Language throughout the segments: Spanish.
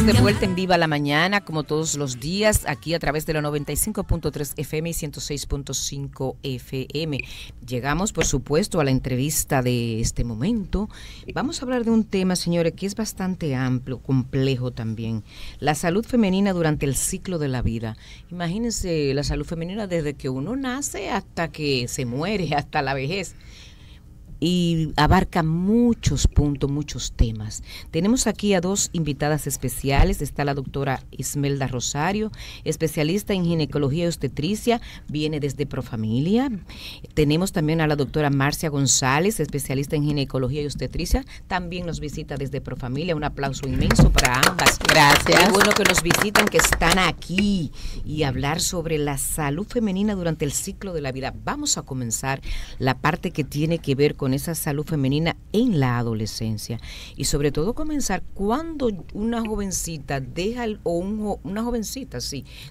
Estamos de vuelta en Viva la Mañana, como todos los días, aquí a través de la 95.3 FM y 106.5 FM. Llegamos, por supuesto, a la entrevista de este momento. Vamos a hablar de un tema, señores, que es bastante amplio, complejo también. La salud femenina durante el ciclo de la vida. Imagínense la salud femenina desde que uno nace hasta que se muere, hasta la vejez. Y abarca muchos puntos, muchos temas. Tenemos aquí a dos invitadas especiales. Está la doctora Ismelda Rosario, especialista en ginecología y obstetricia, viene desde Profamilia. Tenemos también a la doctora Marcia González, especialista en ginecología y obstetricia, también nos visita desde Profamilia. Un aplauso inmenso para ambas. Gracias. Qué bueno que nos visitan, que están aquí y hablar sobre la salud femenina durante el ciclo de la vida. Vamos a comenzar la parte que tiene que ver con esa salud femenina en la adolescencia y sobre todo comenzar cuando una jovencita deja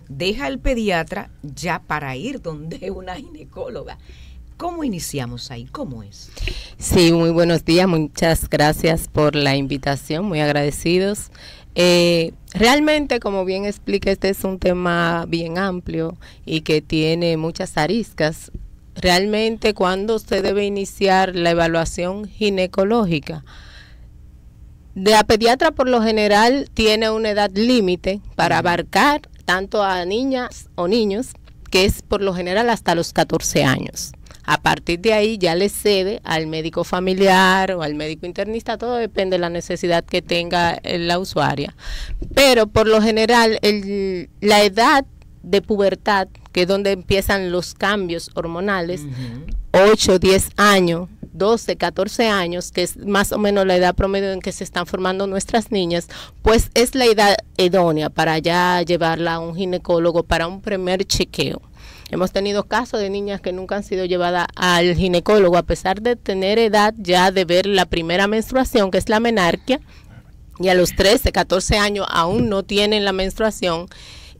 deja el pediatra ya para ir donde una ginecóloga. ¿Cómo iniciamos ahí? ¿Cómo es? Sí, muy buenos días, muchas gracias por la invitación, muy agradecidos. Realmente, como bien explica, este es un tema bien amplio y que tiene muchas aristas. Realmente, cuando se debe iniciar la evaluación ginecológica, la pediatra por lo general tiene una edad límite para abarcar tanto a niñas o niños, que es por lo general hasta los 14 años. A partir de ahí ya le cede al médico familiar o al médico internista, todo depende de la necesidad que tenga la usuaria. Pero por lo general la edad de pubertad, que es donde empiezan los cambios hormonales, 8, 10 años, 12, 14 años, que es más o menos la edad promedio en que se están formando nuestras niñas, pues es la edad idónea para ya llevarla a un ginecólogo para un primer chequeo. Hemos tenido casos de niñas que nunca han sido llevadas al ginecólogo a pesar de tener edad ya de ver la primera menstruación, que es la menarquia, y a los 13, 14 años aún no tienen la menstruación,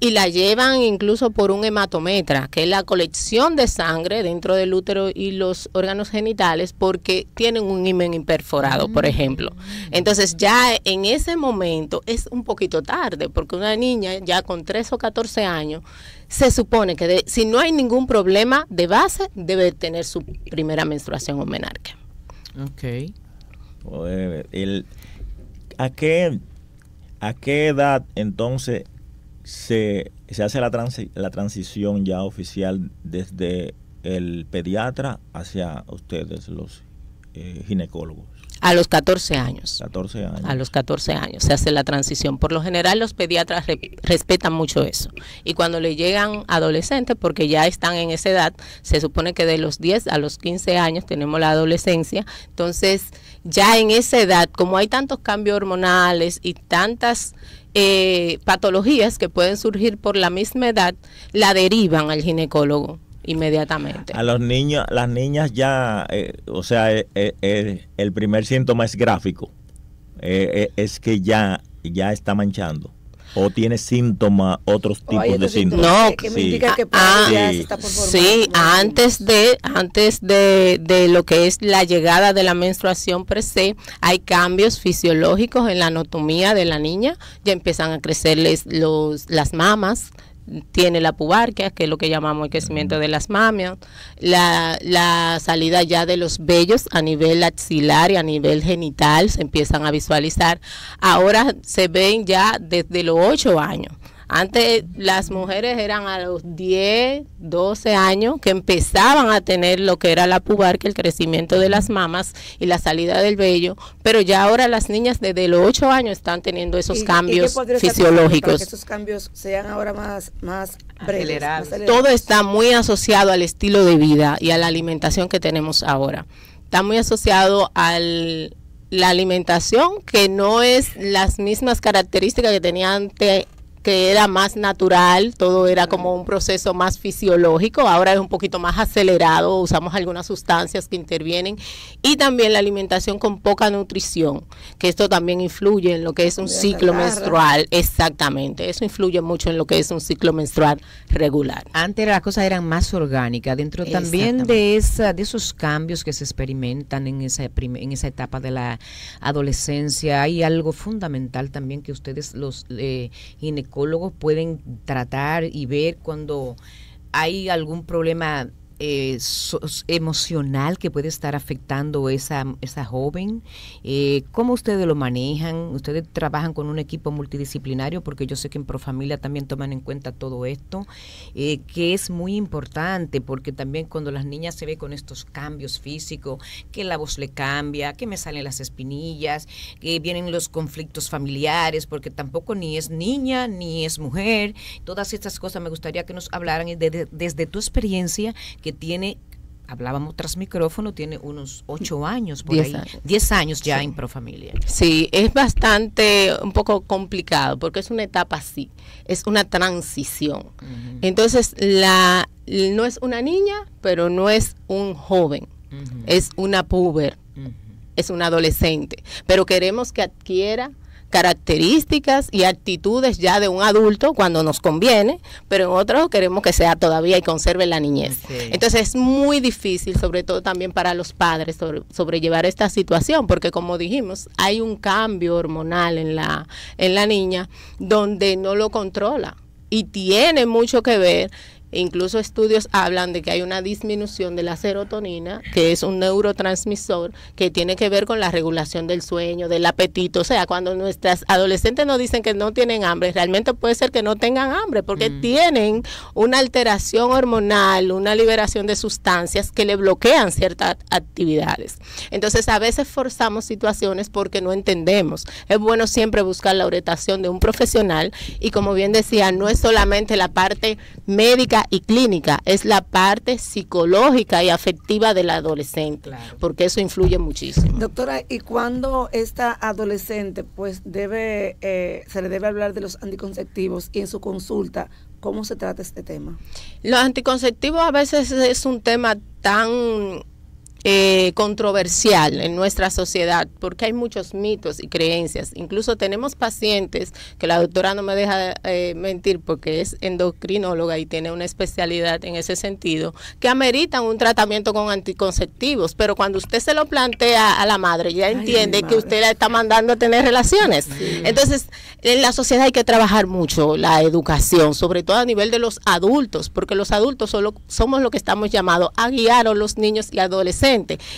y la llevan incluso por un hematometra, que es la colección de sangre dentro del útero y los órganos genitales, porque tienen un himen imperforado, por ejemplo. Entonces ya en ese momento es un poquito tarde, porque una niña ya con 13 o 14 años, se supone que si no hay ningún problema de base, debe tener su primera menstruación o menarquia. Ok. ¿A qué edad entonces se hace la transición ya oficial desde el pediatra hacia ustedes, los ginecólogos? A los 14 años. 14 años. A los 14 años se hace la transición. Por lo general los pediatras respetan mucho eso. Y cuando le llegan adolescentes, porque ya están en esa edad, se supone que de los 10 a los 15 años tenemos la adolescencia. Entonces, ya en esa edad, como hay tantos cambios hormonales y tantas patologías que pueden surgir por la misma edad, la derivan al ginecólogo inmediatamente. A los niños, las niñas ya, el primer síntoma es gráfico, es que ya está manchando. ¿O tiene síntomas, otros tipos de síntomas? No, que me indica que ya se está por formar. Sí, antes de lo que es la llegada de la menstruación per se, hay cambios fisiológicos en la anatomía de la niña, ya empiezan a crecerles las mamas, tiene la pubarquia, que es lo que llamamos el crecimiento de las mamas, la salida ya de los vellos a nivel axilar y a nivel genital se empiezan a visualizar. Ahora se ven ya desde los 8 años. Antes las mujeres eran a los 10, 12 años que empezaban a tener lo que era la pubarquia, el crecimiento de las mamas y la salida del vello, pero ya ahora las niñas desde los 8 años están teniendo esos cambios fisiológicos. Para que esos cambios sean ahora más breves, más acelerados. Todo está muy asociado al estilo de vida y a la alimentación que tenemos ahora. Está muy asociado la alimentación, que no es las mismas características que tenía antes que era más natural, todo era como un proceso más fisiológico, ahora es un poquito más acelerado, usamos algunas sustancias que intervienen, y también la alimentación con poca nutrición, que esto también influye en lo que es un ciclo menstrual, exactamente, eso influye mucho en lo que es un ciclo menstrual regular. Antes las cosas eran más orgánicas, dentro también de esos cambios que se experimentan en esa etapa de la adolescencia, hay algo fundamental también que ustedes los ginecólogos pueden tratar y ver cuando hay algún problema emocional que puede estar afectando esa joven. ¿Cómo ustedes lo manejan? ¿Ustedes trabajan con un equipo multidisciplinario? Porque yo sé que en Profamilia también toman en cuenta todo esto, que es muy importante, porque también cuando las niñas se ven con estos cambios físicos, que la voz le cambia, que me salen las espinillas, que vienen los conflictos familiares, porque tampoco ni es niña ni es mujer, todas estas cosas me gustaría que nos hablaran desde tu experiencia, que tiene, hablábamos tras micrófono, tiene unos 8 años por 10 años ya en Profamilia. Sí, es un poco complicado, porque es una etapa así, es una transición. Entonces, no es una niña, pero no es un joven, es una puber, es un adolescente, pero queremos que adquiera características y actitudes ya de un adulto cuando nos conviene, pero en otros queremos que sea todavía y conserve la niñez. Sí. Entonces es muy difícil, sobre todo también para los padres, sobrellevar esta situación, porque como dijimos, hay un cambio hormonal en la niña donde no lo controla y tiene mucho que ver. Incluso estudios hablan de que hay una disminución de la serotonina, que es un neurotransmisor que tiene que ver con la regulación del sueño, del apetito. O sea, cuando nuestras adolescentes nos dicen que no tienen hambre, realmente puede ser que no tengan hambre, porque tienen una alteración hormonal, una liberación de sustancias que le bloquean ciertas actividades. Entonces, a veces forzamos situaciones porque no entendemos. Es bueno siempre buscar la orientación de un profesional y, como bien decía, no es solamente la parte médica y clínica, es la parte psicológica y afectiva del adolescente, claro, porque eso influye muchísimo. Doctora, ¿y cuándo esta adolescente pues se le debe hablar de los anticonceptivos, y en su consulta cómo se trata este tema? Los anticonceptivos a veces es un tema tan controversial en nuestra sociedad, porque hay muchos mitos y creencias. Incluso tenemos pacientes, que la doctora no me deja mentir porque es endocrinóloga y tiene una especialidad en ese sentido, que ameritan un tratamiento con anticonceptivos, pero cuando usted se lo plantea a la madre, ya entiende que usted la está mandando a tener relaciones. Sí. Entonces, en la sociedad hay que trabajar mucho la educación, sobre todo a nivel de los adultos, porque los adultos somos lo que estamos llamados a guiar a los niños y adolescentes.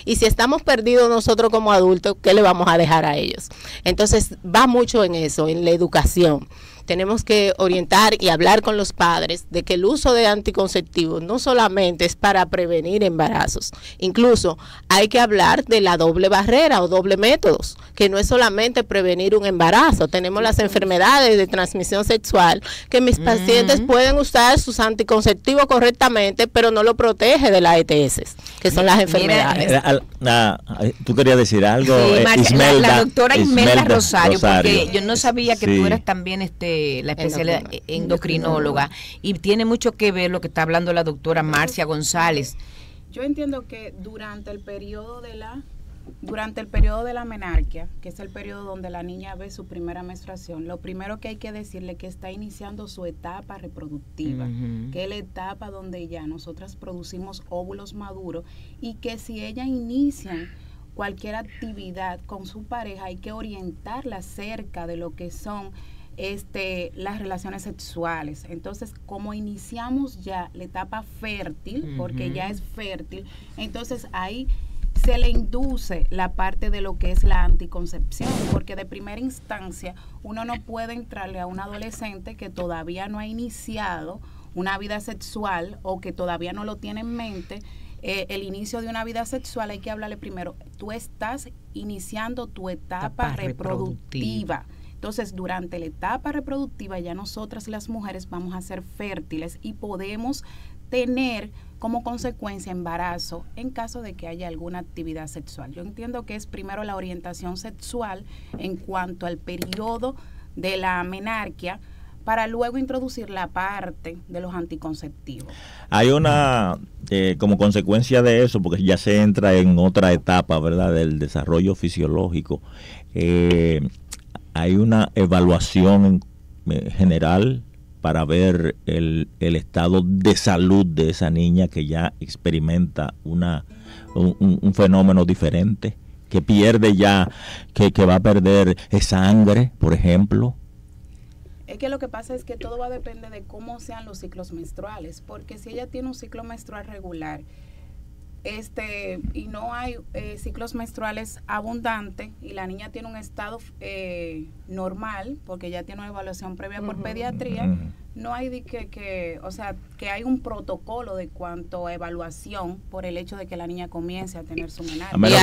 Y si estamos perdidos nosotros como adultos, ¿qué le vamos a dejar a ellos? Entonces va mucho en eso, en la educación. Tenemos que orientar y hablar con los padres de que el uso de anticonceptivos no solamente es para prevenir embarazos, incluso hay que hablar de la doble barrera o doble métodos, que no es solamente prevenir un embarazo. Tenemos las enfermedades de transmisión sexual, que mis pacientes pueden usar sus anticonceptivos correctamente, pero no lo protege de las ETS, que son las enfermedades. Tú querías decir algo, sí, la doctora Ismelda Rosario, porque yo no sabía que tú eras también la especialidad endocrinóloga, y tiene mucho que ver lo que está hablando la doctora Marcia González. Yo entiendo que durante el periodo de la menarquia, que es el periodo donde la niña ve su primera menstruación, lo primero que hay que decirle que está iniciando su etapa reproductiva, que es la etapa donde ya nosotras producimos óvulos maduros, y que si ella inicia cualquier actividad con su pareja, hay que orientarla acerca de lo que son las relaciones sexuales. Entonces, como iniciamos ya la etapa fértil, porque ya es fértil, entonces ahí se le induce la parte de lo que es la anticoncepción, porque de primera instancia uno no puede entrarle a un adolescente que todavía no ha iniciado una vida sexual o que todavía no lo tiene en mente. El inicio de una vida sexual hay que hablarle primero, tú estás iniciando tu etapa reproductiva. Entonces, durante la etapa reproductiva ya nosotras las mujeres vamos a ser fértiles y podemos tener como consecuencia embarazo en caso de que haya alguna actividad sexual. Yo entiendo que es primero la orientación sexual en cuanto al periodo de la menarquia, para luego introducir la parte de los anticonceptivos. Hay una, como consecuencia de eso, porque ya se entra en otra etapa, ¿verdad?, del desarrollo fisiológico, hay una evaluación general para ver el estado de salud de esa niña que ya experimenta un fenómeno diferente, que pierde ya, que va a perder sangre, por ejemplo. Es que lo que pasa es que todo va a depender de cómo sean los ciclos menstruales, porque si ella tiene un ciclo menstrual regular, y no hay ciclos menstruales abundantes, y la niña tiene un estado normal, porque ya tiene una evaluación previa por pediatría, no hay que hay un protocolo de cuanto a evaluación por el hecho de que la niña comience a tener su menarquia. Y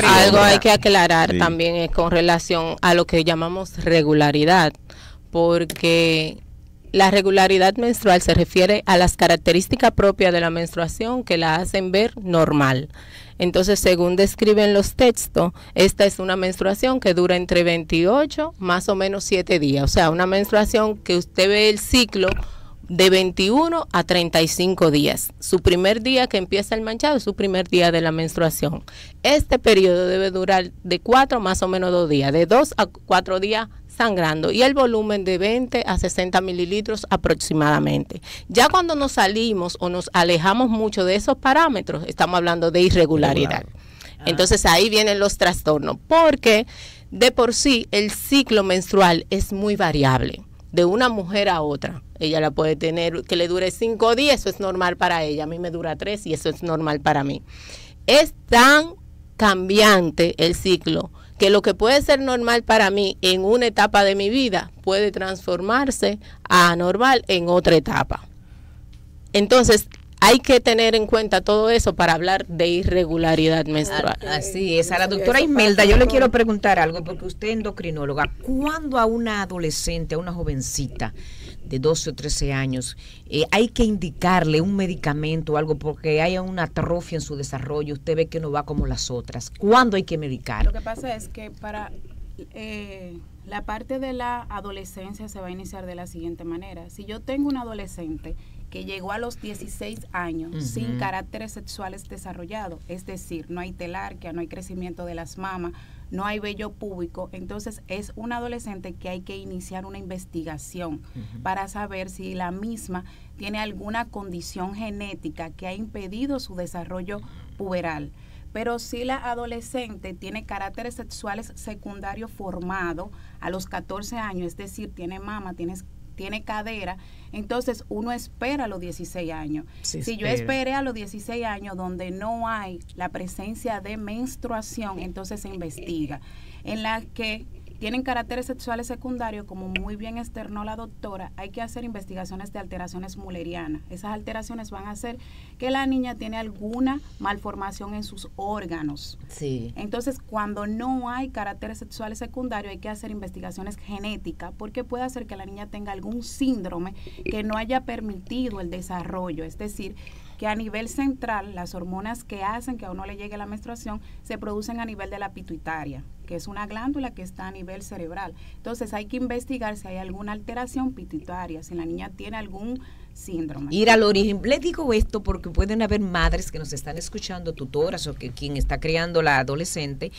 algo hay que aclarar también con relación a lo que llamamos regularidad, porque la regularidad menstrual se refiere a las características propias de la menstruación que la hacen ver normal. Entonces, según describen los textos, esta es una menstruación que dura entre 28 más o menos 7 días. O sea, una menstruación que usted ve el ciclo de 21 a 35 días. Su primer día que empieza el manchado es su primer día de la menstruación. Este periodo debe durar de 4 más o menos 2 días, de 2 a 4 días sangrando, y el volumen de 20 a 60 mililitros aproximadamente. Ya cuando nos salimos o nos alejamos mucho de esos parámetros, estamos hablando de irregularidad. Entonces ahí vienen los trastornos, porque de por sí el ciclo menstrual es muy variable de una mujer a otra. Ella la puede tener que le dure 5 días, eso es normal para ella, a mí me dura 3 y eso es normal para mí. Es tan cambiante el ciclo que lo que puede ser normal para mí en una etapa de mi vida puede transformarse a anormal en otra etapa. Entonces, hay que tener en cuenta todo eso para hablar de irregularidad menstrual. Así es. A la doctora Imelda, yo le quiero preguntar algo, porque usted es endocrinóloga. ¿Cuándo a una adolescente, a una jovencita de 12 o 13 años, hay que indicarle un medicamento o algo porque haya una atrofia en su desarrollo? Usted ve que no va como las otras. ¿Cuándo hay que medicar? Lo que pasa es que para la parte de la adolescencia se va a iniciar de la siguiente manera. Si yo tengo un adolescente que llegó a los 16 años sin caracteres sexuales desarrollados, es decir, no hay telarquia, no hay crecimiento de las mamas, no hay vello púbico, entonces es un adolescente que hay que iniciar una investigación para saber si la misma tiene alguna condición genética que ha impedido su desarrollo puberal. Pero si la adolescente tiene caracteres sexuales secundarios formados a los 14 años, es decir, tiene mama, tiene cadera, entonces uno espera a los 16 años. Si yo esperé a los 16 años donde no hay la presencia de menstruación, entonces se investiga. En la que tienen caracteres sexuales secundarios, como muy bien externó la doctora, hay que hacer investigaciones de alteraciones mullerianas. Esas alteraciones van a hacer que la niña tiene alguna malformación en sus órganos. Sí. Entonces, cuando no hay caracteres sexuales secundarios, hay que hacer investigaciones genéticas, porque puede hacer que la niña tenga algún síndrome que no haya permitido el desarrollo. Es decir, que a nivel central, las hormonas que hacen que a uno le llegue la menstruación se producen a nivel de la pituitaria, que es una glándula que está a nivel cerebral. Entonces hay que investigar si hay alguna alteración pituitaria, si la niña tiene algún síndrome. Ir al origen. Le digo esto porque pueden haber madres que nos están escuchando, tutoras o que quien está criando la adolescente,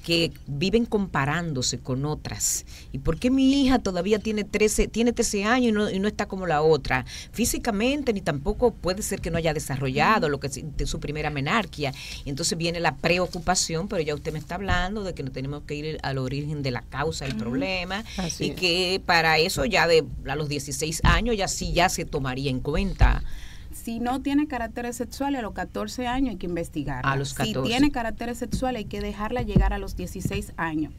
que viven comparándose con otras. ¿Y por qué mi hija todavía tiene 13 años y no está como la otra? Físicamente, ni tampoco puede ser que no haya desarrollado lo que es de su primera menarquia. Y entonces viene la preocupación, pero ya usted me está hablando de que no tenemos que ir al origen de la causa del problema. Así y que para eso ya a los 16 años ya se tomaría en cuenta. Si no tiene caracteres sexuales, a los 14 años hay que investigar. A los 14. Si tiene caracteres sexuales, hay que dejarla llegar a los 16 años.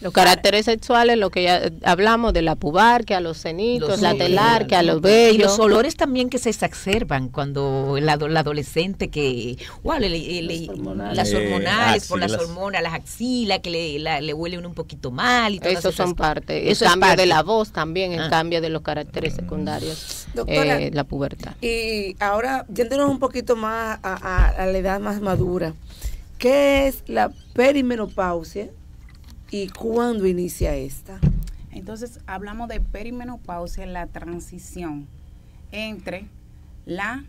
Los caracteres sexuales, lo que ya hablamos de la pubarquia, los cenitos, la telarquia, los vellos. Y los olores también que se exacerban cuando la adolescente que, las hormonales, por las hormonas, las axilas, que le huelen un poquito mal. Y eso son parte. El cambio de la voz también, el cambio de los caracteres secundarios, doctora, la pubertad. Y ahora, yéndonos un poquito más a la edad más madura, ¿qué es la perimenopausia? ¿Y cuándo inicia esta? Entonces, hablamos de perimenopausia, la transición entre la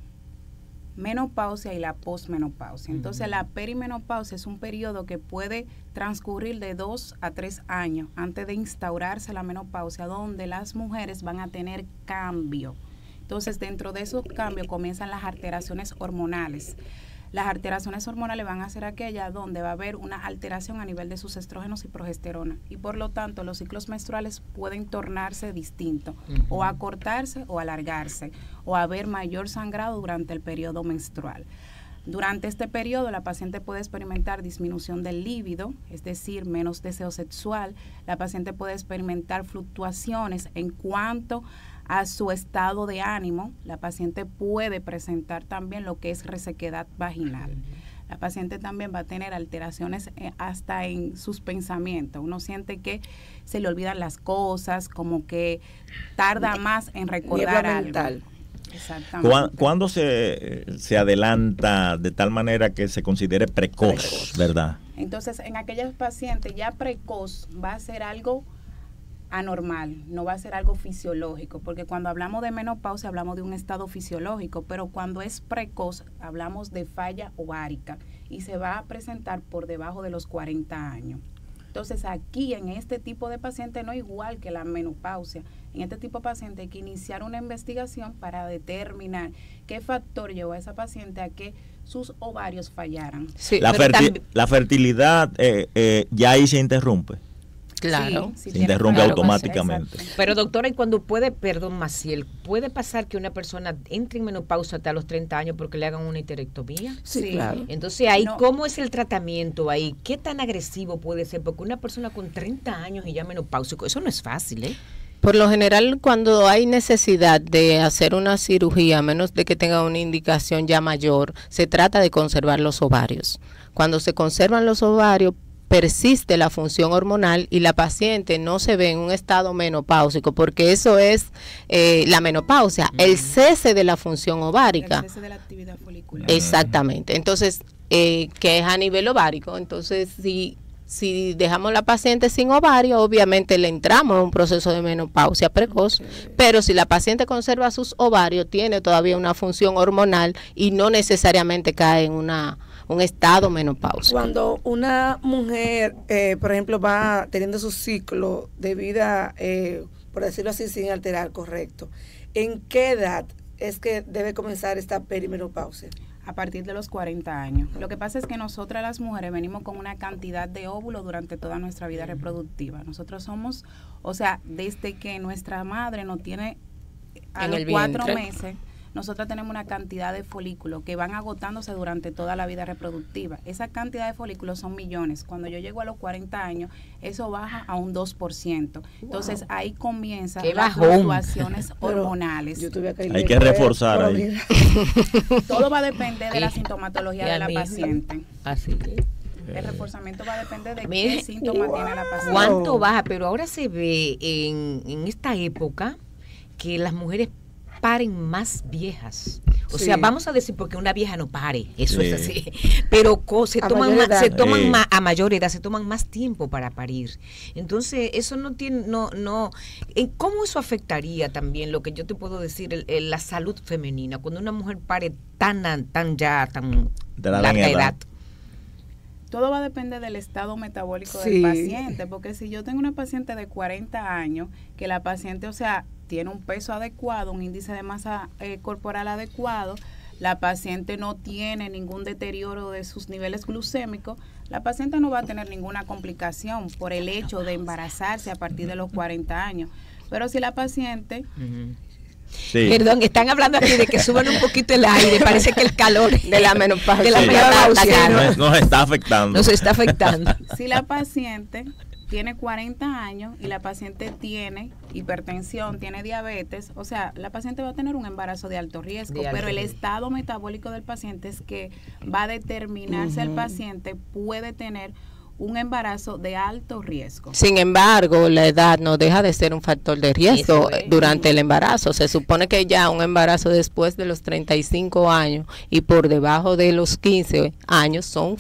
menopausia y la posmenopausia. Entonces, la perimenopausia es un periodo que puede transcurrir de 2 a 3 años antes de instaurarse la menopausia, donde las mujeres van a tener cambio. Entonces, dentro de esos cambios comienzan las alteraciones hormonales. Las alteraciones hormonales van a ser aquellas donde va a haber una alteración a nivel de sus estrógenos y progesterona, y por lo tanto los ciclos menstruales pueden tornarse distintos, o acortarse o alargarse, o haber mayor sangrado durante el periodo menstrual. Durante este periodo la paciente puede experimentar disminución del líbido, es decir, menos deseo sexual. La paciente puede experimentar fluctuaciones en cuanto a su estado de ánimo. La paciente puede presentar también lo que es resequedad vaginal. La paciente también va a tener alteraciones hasta en sus pensamientos. Uno siente que se le olvidan las cosas, como que tarda más en recordar algo. Mental. Exactamente. ¿Cuándo se adelanta de tal manera que se considere precoz, verdad? Entonces, en aquellas pacientes ya precoz va a ser algo anormal, no va a ser algo fisiológico, porque cuando hablamos de menopausia hablamos de un estado fisiológico, pero cuando es precoz hablamos de falla ovárica y se va a presentar por debajo de los 40 años. Entonces, aquí en este tipo de paciente no es igual que la menopausia. En este tipo de paciente hay que iniciar una investigación para determinar qué factor llevó a esa paciente a que sus ovarios fallaran. Sí, la fertilidad ya ahí se interrumpe. Claro. Sí, se interrumpe automáticamente. Pero doctora, ¿y cuando Maciel, puede pasar que una persona entre en menopausia hasta los 30 años porque le hagan una histerectomía? Sí, claro. Entonces, ahí, ¿cómo es el tratamiento ahí? ¿Qué tan agresivo puede ser? Porque una persona con 30 años y ya menopáusico, eso no es fácil, ¿eh? Por lo general, cuando hay necesidad de hacer una cirugía, a menos de que tenga una indicación ya mayor, se trata de conservar los ovarios. Cuando se conservan los ovarios, persiste la función hormonal y la paciente no se ve en un estado menopáusico, porque eso es la menopausia, el cese de la función ovárica. El cese de la actividad folicular. Exactamente. Entonces, que es a nivel ovárico. Entonces, si dejamos la paciente sin ovario, obviamente le entramos en un proceso de menopausia precoz, pero si la paciente conserva sus ovarios, tiene todavía una función hormonal y no necesariamente cae en un estado menopáusico. Cuando una mujer, por ejemplo, va teniendo su ciclo de vida, por decirlo así, sin alterar, correcto, ¿en qué edad es que debe comenzar esta perimenopausia? A partir de los 40 años. Lo que pasa es que nosotras las mujeres venimos con una cantidad de óvulos durante toda nuestra vida reproductiva. Nosotros somos, o sea, desde que nuestra madre nos tiene a los 4 meses, nosotros tenemos una cantidad de folículos que van agotándose durante toda la vida reproductiva. Esa cantidad de folículos son millones. Cuando yo llego a los 40 años, eso baja a un 2%. Entonces, ahí comienzan las fluctuaciones hormonales. Hay que reforzar ahí. Todo va a depender de la sintomatología de la paciente. Así es. El reforzamiento va a depender de qué síntomas tiene la paciente. ¿Cuánto baja? Pero ahora se ve en esta época que las mujeres paren más viejas. O sea, vamos a decir, porque una vieja no pare, eso es así. Pero se toman más, a mayor edad, se toman más tiempo para parir. Entonces, eso no tiene, ¿cómo eso afectaría también lo que yo te puedo decir, la salud femenina, cuando una mujer pare tan larga edad? Todo va a depender del estado metabólico del paciente, porque si yo tengo una paciente de 40 años, que la paciente, o sea, tiene un peso adecuado, un índice de masa corporal adecuado, la paciente no tiene ningún deterioro de sus niveles glucémicos, la paciente no va a tener ninguna complicación por el hecho de embarazarse a partir de los 40 años. Pero si la paciente... Sí. Perdón, están hablando aquí de que suban un poquito el aire, parece que el calor de la menopausia, nos está afectando. Nos está afectando. Si la paciente tiene 40 años y la paciente tiene hipertensión, tiene diabetes, o sea, la paciente va a tener un embarazo de alto riesgo, pero el estado metabólico del paciente es que va a determinar si el paciente puede tener un embarazo de alto riesgo. Sin embargo, la edad no deja de ser un factor de riesgo durante el embarazo. Se supone que ya un embarazo después de los 35 años y por debajo de los 15 años son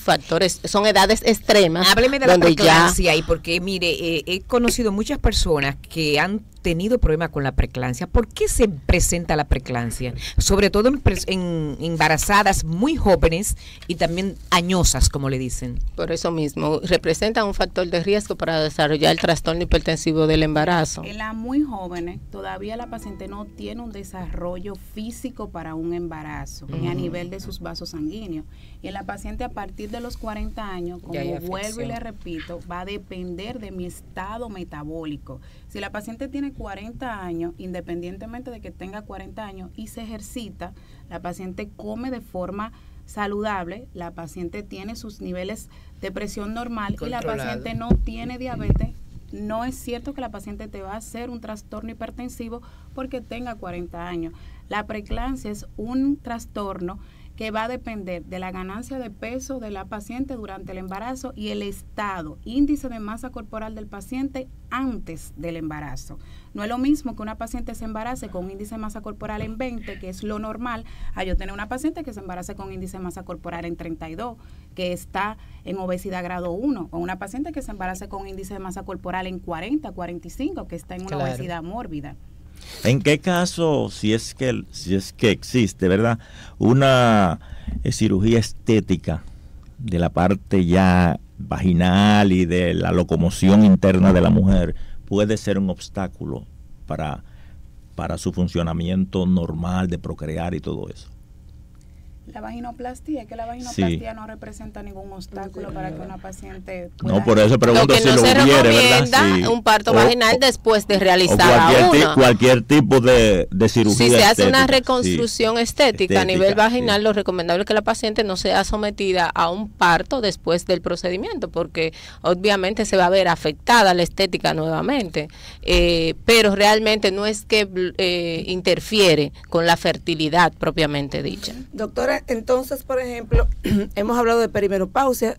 edades extremas. Hábleme de la preeclampsia ahí, porque mire, he conocido muchas personas que han tenido problemas con la preeclampsia. ¿Por qué se presenta la preeclampsia? Sobre todo en embarazadas muy jóvenes y también añosas, como le dicen. Por eso mismo, representa un factor de riesgo para desarrollar el trastorno hipertensivo del embarazo. En las muy jóvenes, todavía la paciente no tiene un desarrollo físico para un embarazo, ni a nivel de sus vasos sanguíneos. Y en la paciente a partir de los 40 años, como vuelvo y le repito, va a depender de mi estado metabólico. Si la paciente tiene 40 años, independientemente de que tenga 40 años y se ejercita, la paciente come de forma saludable, la paciente tiene sus niveles de presión normal y la paciente no tiene diabetes, no es cierto que la paciente te va a hacer un trastorno hipertensivo porque tenga 40 años. La preeclampsia es un trastorno que va a depender de la ganancia de peso de la paciente durante el embarazo y el estado, índice de masa corporal del paciente antes del embarazo. No es lo mismo que una paciente se embarace con un índice de masa corporal en 20, que es lo normal, a yo tener una paciente que se embarace con índice de masa corporal en 32, que está en obesidad grado 1, o una paciente que se embarace con un índice de masa corporal en 40, 45, que está en una obesidad mórbida. ¿En qué caso, si es que existe, verdad, una cirugía estética de la parte ya vaginal y de la locomoción interna de la mujer puede ser un obstáculo para su funcionamiento normal de procrear y todo eso? La vaginoplastia, es que la vaginoplastia no representa ningún obstáculo para que una paciente pueda... No, por eso pregunto si lo hubiere, ¿verdad? Sí. Un parto vaginal después de realizar cualquier tipo de cirugía. Si se hace una reconstrucción estética a nivel vaginal, lo recomendable es que la paciente no sea sometida a un parto después del procedimiento, porque obviamente se va a ver afectada la estética nuevamente, pero realmente no es que interfiere con la fertilidad propiamente dicha. Doctora, entonces, por ejemplo, hemos hablado de perimenopausia,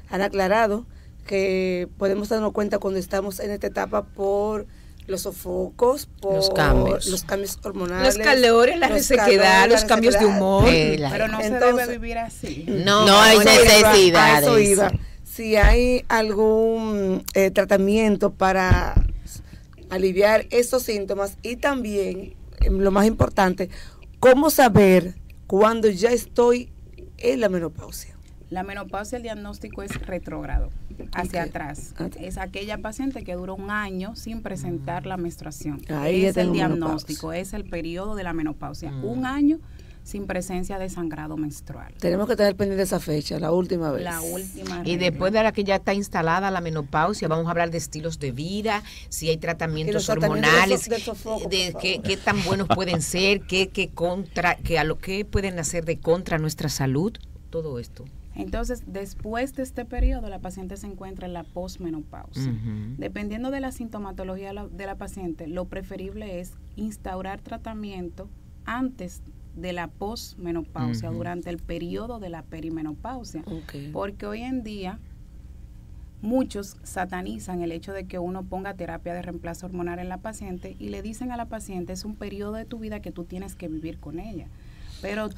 han aclarado que podemos darnos cuenta cuando estamos en esta etapa por los sofocos, por los cambios hormonales, los calores, la resequedad, los cambios de humor. Pero no se debe vivir así. No hay necesidades. Si hay algún tratamiento para aliviar esos síntomas y también, lo más importante, ¿cómo saber cuándo ya estoy en la menopausia? La menopausia, el diagnóstico es retrógrado, hacia atrás. Es aquella paciente que dura un año sin presentar la menstruación. Ahí es el diagnóstico, es el periodo de la menopausia. Un año sin presencia de sangrado menstrual. Tenemos que tener pendiente esa fecha, la última vez. La última. Y después de la que ya está instalada la menopausia, vamos a hablar de estilos de vida, si hay tratamientos hormonales, qué tan buenos pueden ser, qué pueden hacer de contra nuestra salud, todo esto. Entonces, después de este periodo, la paciente se encuentra en la posmenopausia. Dependiendo de la sintomatología de la paciente, lo preferible es instaurar tratamiento antes de la posmenopausia, durante el periodo de la perimenopausia. Porque hoy en día muchos satanizan el hecho de que uno ponga terapia de reemplazo hormonal en la paciente y le dicen a la paciente, es un periodo de tu vida que tú tienes que vivir con ella. Pero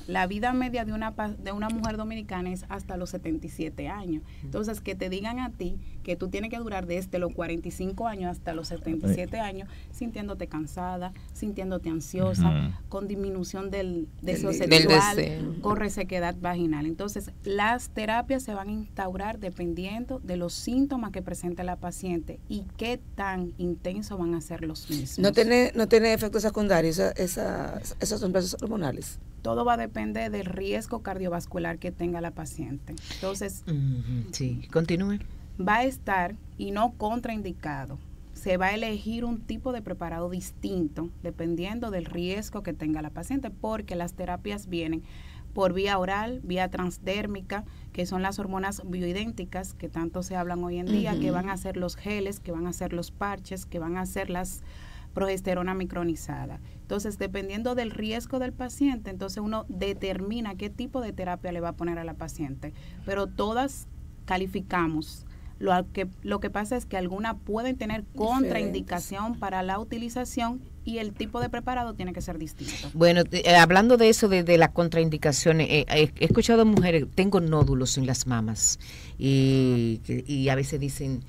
la vida media de una mujer dominicana es hasta los 77 años. Entonces, que te digan a ti que tú tienes que durar desde los 45 años hasta los 77 años sintiéndote cansada, sintiéndote ansiosa, con disminución del deseo sexual, con resequedad vaginal. Entonces, las terapias se van a instaurar dependiendo de los síntomas que presente la paciente y qué tan intensos van a ser los mismos. ¿No tiene efectos secundarios esos reemplazos hormonales? Todo va a depender del riesgo cardiovascular que tenga la paciente. Entonces, sí, continúe. Va a estar y no contraindicado. Se va a elegir un tipo de preparado distinto dependiendo del riesgo que tenga la paciente, porque las terapias vienen por vía oral, vía transdérmica, que son las hormonas bioidénticas que tanto se hablan hoy en día, que van a ser los geles, que van a ser los parches, que van a ser las progesterona micronizada. Entonces, dependiendo del riesgo del paciente, entonces uno determina qué tipo de terapia le va a poner a la paciente. Pero todas calificamos. Lo que pasa es que algunas pueden tener contraindicación para la utilización y el tipo de preparado tiene que ser distinto. Bueno, hablando de eso, de las contraindicaciones, he escuchado mujeres, tengo nódulos en las mamas y a veces dicen,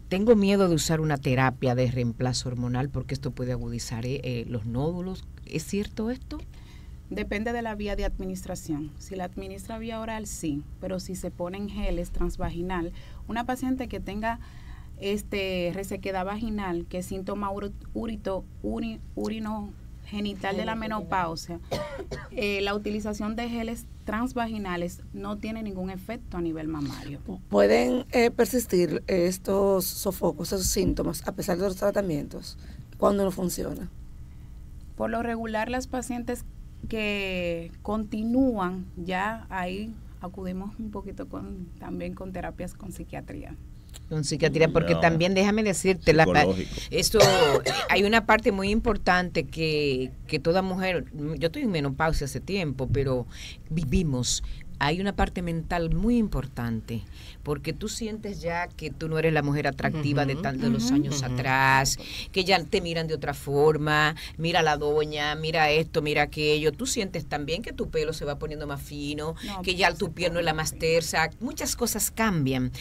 tengo miedo de usar una terapia de reemplazo hormonal porque esto puede agudizar los nódulos. ¿Es cierto esto? Depende de la vía de administración. Si la administra vía oral, sí, pero si se ponen geles transvaginal, una paciente que tenga resequedad vaginal, que es síntoma urinogenital de la menopausia, la utilización de geles transvaginales no tiene ningún efecto a nivel mamario. ¿Pueden persistir estos sofocos, esos síntomas, a pesar de los tratamientos, cuando no funciona? Por lo regular, las pacientes que continúan, ya ahí acudimos un poquito también con terapias con psiquiatría. Con psiquiatría, porque también déjame decirte, esto hay una parte muy importante que toda mujer, yo estoy en menopausia hace tiempo, pero vivimos. Hay una parte mental muy importante, porque tú sientes ya que tú no eres la mujer atractiva de los años atrás, que ya te miran de otra forma, mira la doña, mira esto, mira aquello. Tú sientes también que tu pelo se va poniendo más fino, que ya tu piel no es la más tersa, muchas cosas cambian.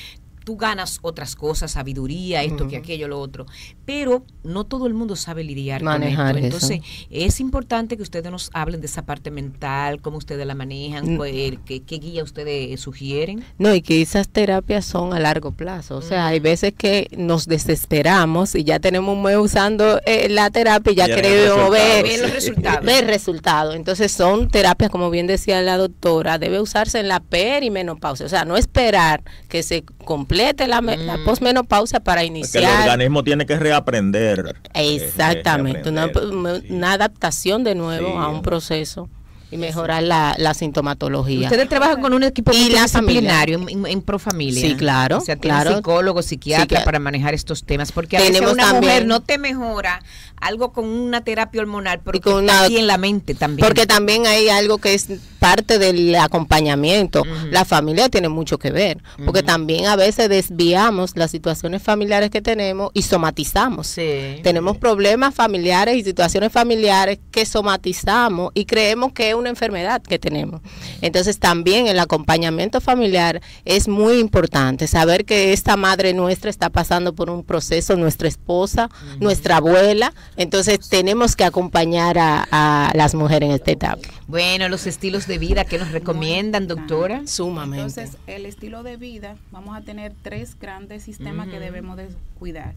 Tú ganas otras cosas, sabiduría, esto, que aquello, lo otro, pero no todo el mundo sabe lidiar manejar con esto. Entonces, eso. es importante que ustedes nos hablen de esa parte mental, cómo ustedes la manejan, qué guía ustedes sugieren. No, y que esas terapias son a largo plazo. O sea, hay veces que nos desesperamos y ya tenemos un mes usando la terapia y ya queremos ver resultados. Entonces, son terapias, como bien decía la doctora, debe usarse en la perimenopausia. O sea, no esperar que se complete la posmenopausia para iniciar. Porque el organismo tiene que reaprender. Exactamente, una adaptación de nuevo a un proceso y mejorar la sintomatología. Ustedes trabajan con un equipo multidisciplinario en Profamilia. Sí, claro. O sea, tienen psicólogos, psiquiatras para manejar estos temas, porque a veces una mujer no te mejora algo con una terapia hormonal, pero que está aquí en la mente también. Porque también hay algo que es parte del acompañamiento. La familia tiene mucho que ver, porque también a veces desviamos las situaciones familiares que tenemos y somatizamos. Tenemos problemas familiares y situaciones familiares que somatizamos y creemos que es una enfermedad que tenemos. Entonces también el acompañamiento familiar es muy importante, saber que esta madre nuestra está pasando por un proceso, nuestra esposa, nuestra abuela. Entonces tenemos que acompañar a las mujeres en esta etapa. Bueno, los estilos de vida que nos recomiendan, doctora. Sumamente. Entonces, el estilo de vida, vamos a tener 3 grandes sistemas que debemos de cuidar,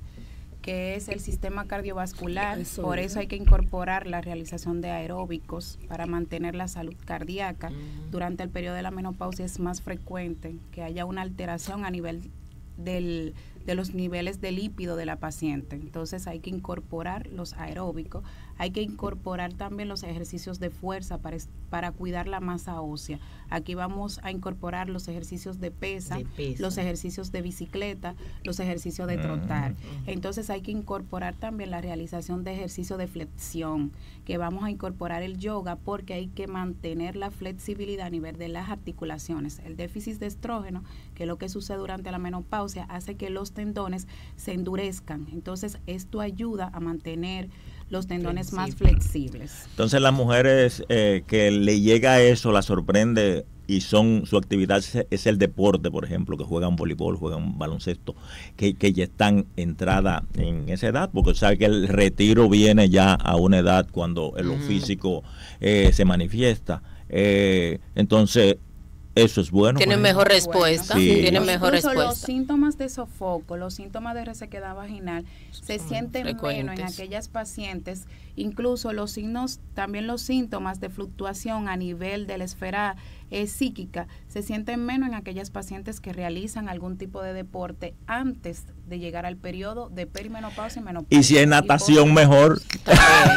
que es el sistema cardiovascular. Por eso hay que incorporar la realización de aeróbicos para mantener la salud cardíaca. Durante el periodo de la menopausia es más frecuente que haya una alteración a nivel de los niveles de lípido de la paciente. Entonces hay que incorporar los aeróbicos, hay que incorporar también los ejercicios de fuerza para cuidar la masa ósea. Aquí vamos a incorporar los ejercicios de pesa, los ejercicios de bicicleta, los ejercicios de trotar. Entonces hay que incorporar también la realización de ejercicios de flexión, que vamos a incorporar el yoga porque hay que mantener la flexibilidad a nivel de las articulaciones. El déficit de estrógeno, que es lo que sucede durante la menopausia, hace que los tendones se endurezcan. Entonces esto ayuda a mantener los tendones más flexibles. Entonces las mujeres que le llega eso, la sorprende y su actividad es el deporte, por ejemplo, que juegan voleibol, juegan baloncesto, que ya están entrada en esa edad, porque sabe que el retiro viene ya a una edad cuando lo físico se manifiesta. Entonces eso es bueno. Tienen mejor respuesta. Tienen mejor respuesta. Los síntomas de sofoco, los síntomas de resequedad vaginal se sienten menos en aquellas pacientes. Incluso también los síntomas de fluctuación a nivel de la esfera psíquica se sienten menos en aquellas pacientes que realizan algún tipo de deporte antes de llegar al periodo de perimenopausia y menopausia. Y si es natación, mejor.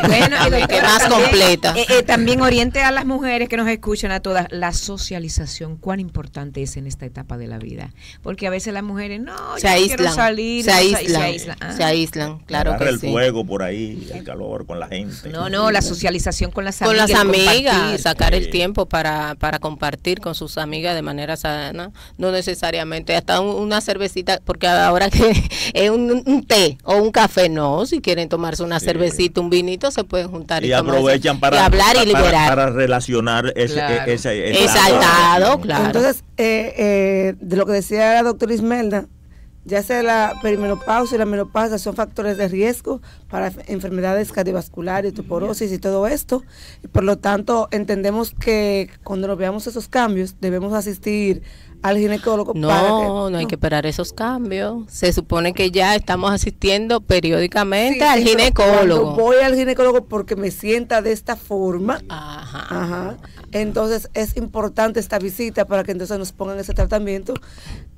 Bueno, que más completa. También oriente a las mujeres que nos escuchan, a todas, la socialización, cuán importante es en esta etapa de la vida. Porque a veces las mujeres, no, se yo aíslan, quiero salir. se aíslan, claro agarra que el sí. fuego por ahí, el calor con la gente. No, la socialización con las con amigas. las amigas, compartir. sacar el tiempo para compartir con sus amigas de manera sana, no necesariamente hasta una cervecita, porque ahora que es un té o un café, no, si quieren tomarse una cervecita, un vinito, se pueden juntar y aprovechan para hablar y liberar. Para relacionar ese estado, claro. Entonces, de lo que decía la doctora Ismelda, ya sea la perimenopausia y la menopausia son factores de riesgo para enfermedades cardiovasculares, osteoporosis y todo esto. Y por lo tanto, entendemos que cuando nos veamos esos cambios, debemos asistir al ginecólogo. No hay que esperar esos cambios. Se supone que ya estamos asistiendo periódicamente al ginecólogo. Cuando voy al ginecólogo porque me sienta de esta forma, entonces es importante esta visita para que entonces nos pongan ese tratamiento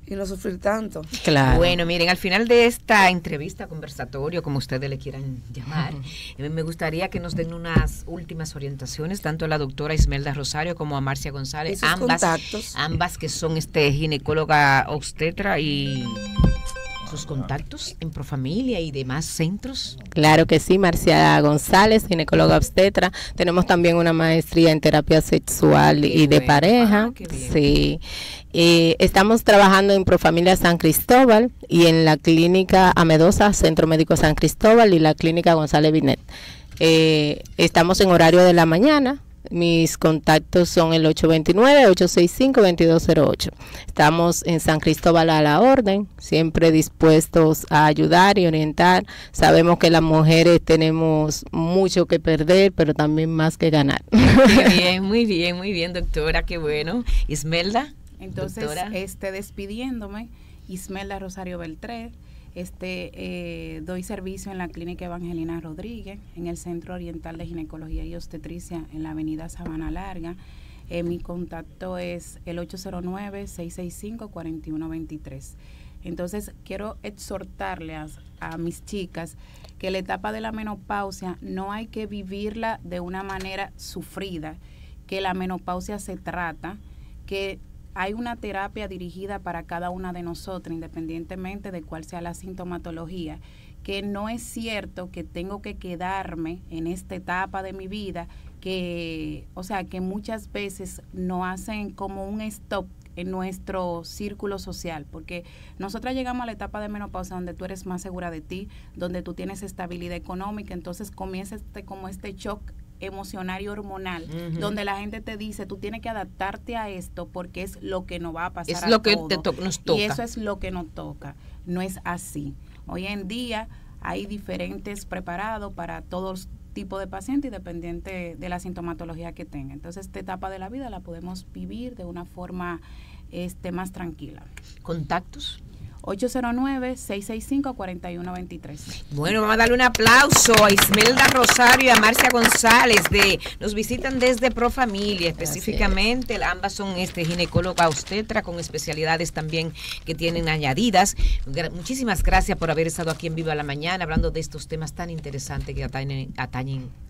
y no sufrir tanto. Claro. Bueno, miren, al final de esta entrevista, conversatorio, como ustedes le quieran llamar, me gustaría que nos den unas últimas orientaciones, tanto a la doctora Ismelda Rosario como a Marcia González, ambas que son ginecóloga obstetra, y sus contactos en Profamilia y demás centros. Claro que sí, Marcia González, ginecóloga obstetra. Tenemos también una maestría en terapia sexual y de pareja. Sí. Estamos trabajando en Profamilia San Cristóbal y en la clínica Amedosa, Centro Médico San Cristóbal, y la clínica González Binet. Estamos en horario de la mañana. Mis contactos son el 829-865-2208. Estamos en San Cristóbal a la orden, siempre dispuestos a ayudar y orientar. Sabemos que las mujeres tenemos mucho que perder, pero también más que ganar. Muy bien, doctora, qué bueno. Ismelda. Entonces, doctora. Despidiéndome, Ismelda Rosario Beltré. Doy servicio en la Clínica Evangelina Rodríguez, en el Centro Oriental de Ginecología y Obstetricia, en la avenida Sabana Larga. Mi contacto es el 809-665-4123. Entonces, quiero exhortarles a mis chicas que la etapa de la menopausia no hay que vivirla de una manera sufrida, que la menopausia se trata, que hay una terapia dirigida para cada una de nosotras, independientemente de cuál sea la sintomatología, que no es cierto que tengo que quedarme en esta etapa de mi vida, que muchas veces nos hacen como un stop en nuestro círculo social, porque nosotras llegamos a la etapa de menopausia donde tú eres más segura de ti, donde tú tienes estabilidad económica, entonces comienza como este shock emocional y hormonal, donde la gente te dice, tú tienes que adaptarte a esto porque es lo que nos va a pasar a todos. Es lo que nos toca. Y eso es lo que nos toca. No es así. Hoy en día hay diferentes preparados para todos tipos de pacientes, independiente de la sintomatología que tenga. Entonces, esta etapa de la vida la podemos vivir de una forma más tranquila. ¿Contactos? 809-665-4123. Bueno, vamos a darle un aplauso a Ismelda Rosario y a Marcia González. Nos visitan desde Profamilia, específicamente. Ambas son ginecóloga obstetra con especialidades también que tienen añadidas. Muchísimas gracias por haber estado aquí en Viva la Mañana hablando de estos temas tan interesantes que atañen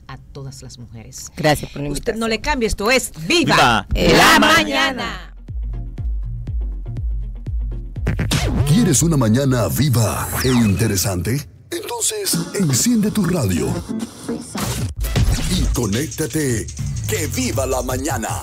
a todas las mujeres. Gracias por la invitación. Usted no le cambie, esto es Viva la Mañana. ¿Quieres una mañana viva e interesante? Entonces, enciende tu radio y conéctate. ¡Que viva la mañana!